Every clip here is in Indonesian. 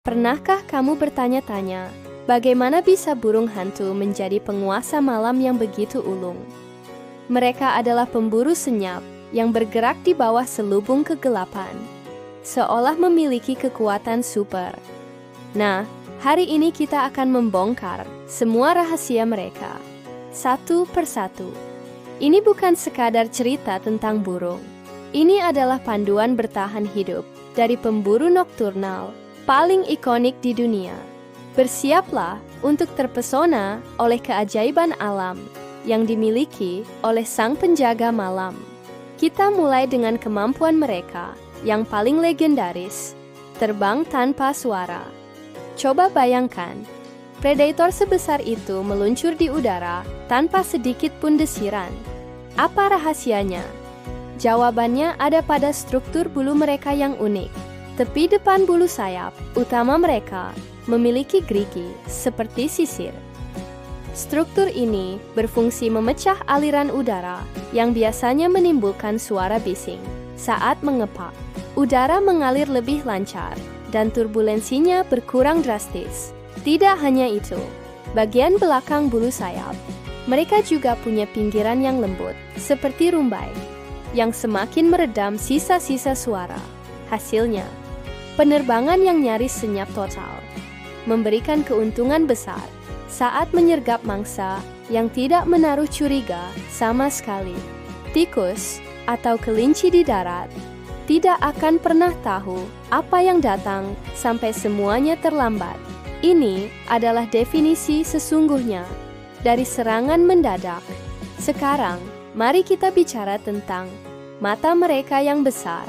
Pernahkah kamu bertanya-tanya, bagaimana bisa burung hantu menjadi penguasa malam yang begitu ulung? Mereka adalah pemburu senyap yang bergerak di bawah selubung kegelapan, seolah memiliki kekuatan super. Nah, hari ini kita akan membongkar semua rahasia mereka, satu persatu. Ini bukan sekadar cerita tentang burung. Ini adalah panduan bertahan hidup dari pemburu nokturnal paling ikonik di dunia. Bersiaplah untuk terpesona oleh keajaiban alam yang dimiliki oleh sang penjaga malam. Kita mulai dengan kemampuan mereka yang paling legendaris, terbang tanpa suara. Coba bayangkan, predator sebesar itu meluncur di udara tanpa sedikit pun desiran. Apa rahasianya? Jawabannya ada pada struktur bulu mereka yang unik. Tepi depan bulu sayap utama mereka memiliki gerigi seperti sisir. Struktur ini berfungsi memecah aliran udara yang biasanya menimbulkan suara bising. Saat mengepak, udara mengalir lebih lancar dan turbulensinya berkurang drastis. Tidak hanya itu, bagian belakang bulu sayap, mereka juga punya pinggiran yang lembut, seperti rumbai, yang semakin meredam sisa-sisa suara. Hasilnya, penerbangan yang nyaris senyap total, memberikan keuntungan besar saat menyergap mangsa yang tidak menaruh curiga sama sekali. Tikus atau kelinci di darat tidak akan pernah tahu apa yang datang sampai semuanya terlambat. Ini adalah definisi sesungguhnya dari serangan mendadak. Sekarang, mari kita bicara tentang mata mereka yang besar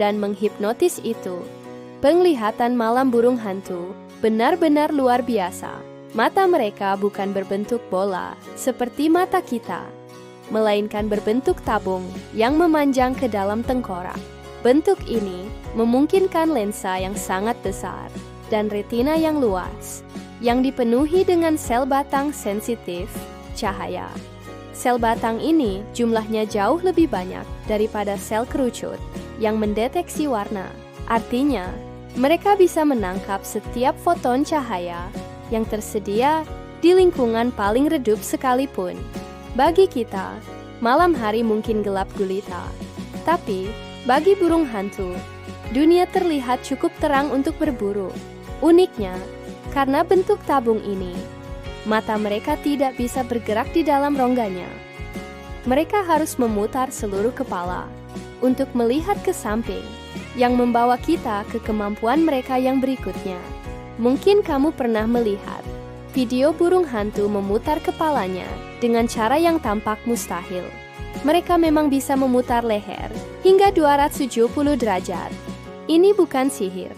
dan menghipnotis itu. Penglihatan malam burung hantu benar-benar luar biasa. Mata mereka bukan berbentuk bola seperti mata kita, melainkan berbentuk tabung yang memanjang ke dalam tengkorak. Bentuk ini memungkinkan lensa yang sangat besar dan retina yang luas, yang dipenuhi dengan sel batang sensitif cahaya. Sel batang ini jumlahnya jauh lebih banyak daripada sel kerucut yang mendeteksi warna. Artinya, mereka bisa menangkap setiap foton cahaya yang tersedia di lingkungan paling redup sekalipun. Bagi kita, malam hari mungkin gelap gulita. Tapi, bagi burung hantu, dunia terlihat cukup terang untuk berburu. Uniknya, karena bentuk tabung ini, mata mereka tidak bisa bergerak di dalam rongganya. Mereka harus memutar seluruh kepala untuk melihat ke samping, yang membawa kita ke kemampuan mereka yang berikutnya. Mungkin kamu pernah melihat video burung hantu memutar kepalanya dengan cara yang tampak mustahil. Mereka memang bisa memutar leher hingga 270 derajat. Ini bukan sihir,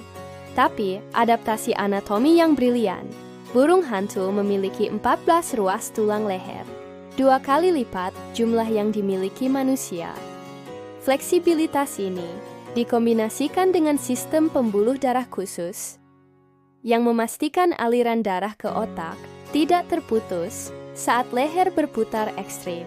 tapi adaptasi anatomi yang brilian. Burung hantu memiliki 14 ruas tulang leher, 2 kali lipat jumlah yang dimiliki manusia. Fleksibilitas ini dikombinasikan dengan sistem pembuluh darah khusus yang memastikan aliran darah ke otak tidak terputus saat leher berputar ekstrim,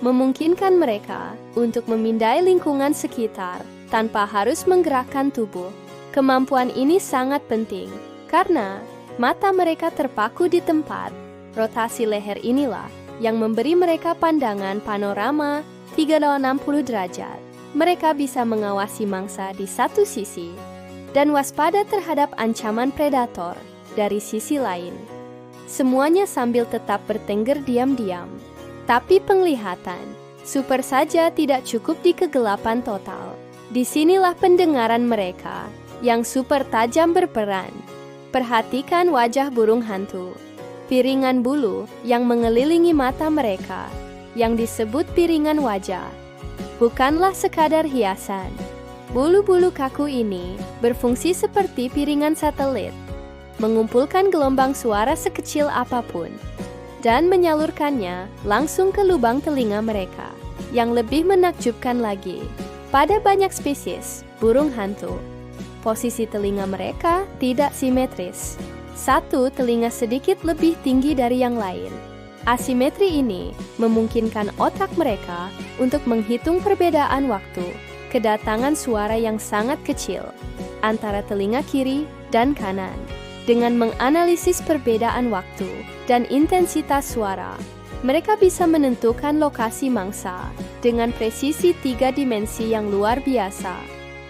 memungkinkan mereka untuk memindai lingkungan sekitar tanpa harus menggerakkan tubuh. Kemampuan ini sangat penting karena mata mereka terpaku di tempat. Rotasi leher inilah yang memberi mereka pandangan panorama 360 derajat. Mereka bisa mengawasi mangsa di satu sisi dan waspada terhadap ancaman predator dari sisi lain. Semuanya sambil tetap bertengger diam-diam. Tapi penglihatan super saja tidak cukup di kegelapan total. Disinilah pendengaran mereka yang super tajam berperan. Perhatikan wajah burung hantu. Piringan bulu yang mengelilingi mata mereka, yang disebut piringan wajah, bukanlah sekadar hiasan. Bulu-bulu kaku ini berfungsi seperti piringan satelit, mengumpulkan gelombang suara sekecil apapun, dan menyalurkannya langsung ke lubang telinga mereka. Yang lebih menakjubkan lagi, pada banyak spesies burung hantu, posisi telinga mereka tidak simetris. Satu telinga sedikit lebih tinggi dari yang lain. Asimetri ini memungkinkan otak mereka untuk menghitung perbedaan waktu, kedatangan suara yang sangat kecil, antara telinga kiri dan kanan. Dengan menganalisis perbedaan waktu dan intensitas suara, mereka bisa menentukan lokasi mangsa dengan presisi 3 dimensi yang luar biasa.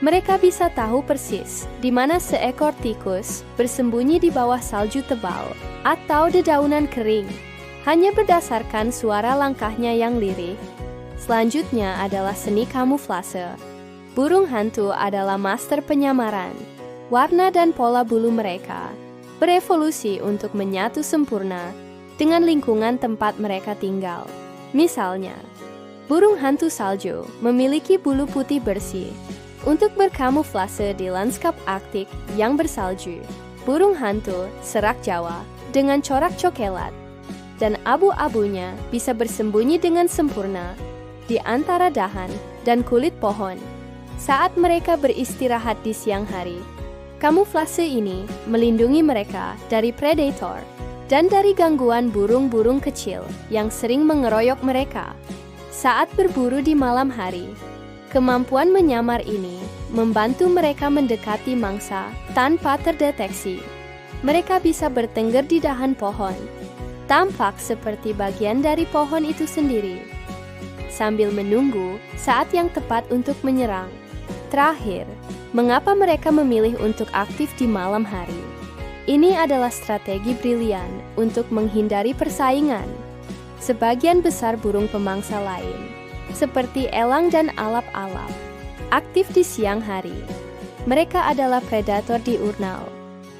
Mereka bisa tahu persis di mana seekor tikus bersembunyi di bawah salju tebal atau dedaunan kering, hanya berdasarkan suara langkahnya yang lirih. Selanjutnya adalah seni kamuflase. Burung hantu adalah master penyamaran. Warna dan pola bulu mereka berevolusi untuk menyatu sempurna dengan lingkungan tempat mereka tinggal. Misalnya, burung hantu salju memiliki bulu putih bersih untuk berkamuflase di lanskap Arktik yang bersalju. Burung hantu serak Jawa dengan corak coklat dan abu-abunya bisa bersembunyi dengan sempurna di antara dahan dan kulit pohon saat mereka beristirahat di siang hari. Kamuflase ini melindungi mereka dari predator dan dari gangguan burung-burung kecil yang sering mengeroyok mereka saat berburu di malam hari. Kemampuan menyamar ini membantu mereka mendekati mangsa tanpa terdeteksi. Mereka bisa bertengger di dahan pohon, tampak seperti bagian dari pohon itu sendiri, sambil menunggu saat yang tepat untuk menyerang. Terakhir, mengapa mereka memilih untuk aktif di malam hari? Ini adalah strategi brilian untuk menghindari persaingan. Sebagian besar burung pemangsa lain, seperti elang dan alap-alap, aktif di siang hari. Mereka adalah predator diurnal.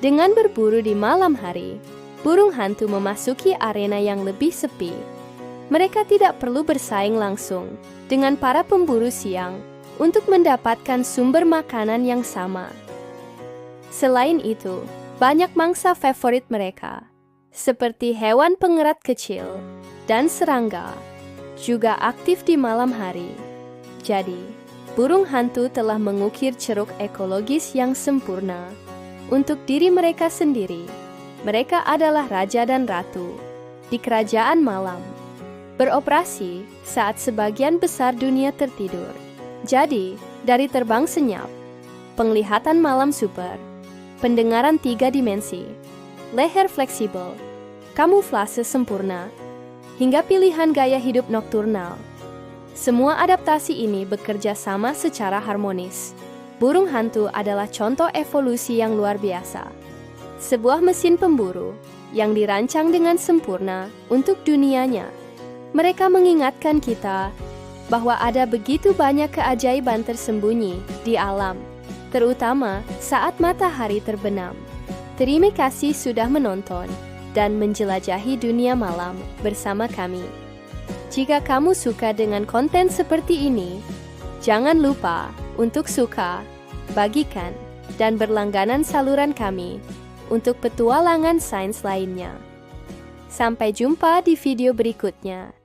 Dengan berburu di malam hari, burung hantu memasuki arena yang lebih sepi. Mereka tidak perlu bersaing langsung dengan para pemburu siang untuk mendapatkan sumber makanan yang sama. Selain itu, banyak mangsa favorit mereka, seperti hewan pengerat kecil dan serangga, juga aktif di malam hari. Jadi, burung hantu telah mengukir ceruk ekologis yang sempurna untuk diri mereka sendiri. Mereka adalah raja dan ratu di kerajaan malam, beroperasi saat sebagian besar dunia tertidur. Jadi, dari terbang senyap, penglihatan malam super, pendengaran 3 dimensi, leher fleksibel, kamuflase sempurna, hingga pilihan gaya hidup nokturnal, semua adaptasi ini bekerja sama secara harmonis. Burung hantu adalah contoh evolusi yang luar biasa. Sebuah mesin pemburu yang dirancang dengan sempurna untuk dunianya. Mereka mengingatkan kita bahwa ada begitu banyak keajaiban tersembunyi di alam, terutama saat matahari terbenam. Terima kasih sudah menonton dan menjelajahi dunia malam bersama kami. Jika kamu suka dengan konten seperti ini, jangan lupa untuk suka, bagikan, dan berlangganan saluran kami untuk petualangan sains lainnya. Sampai jumpa di video berikutnya.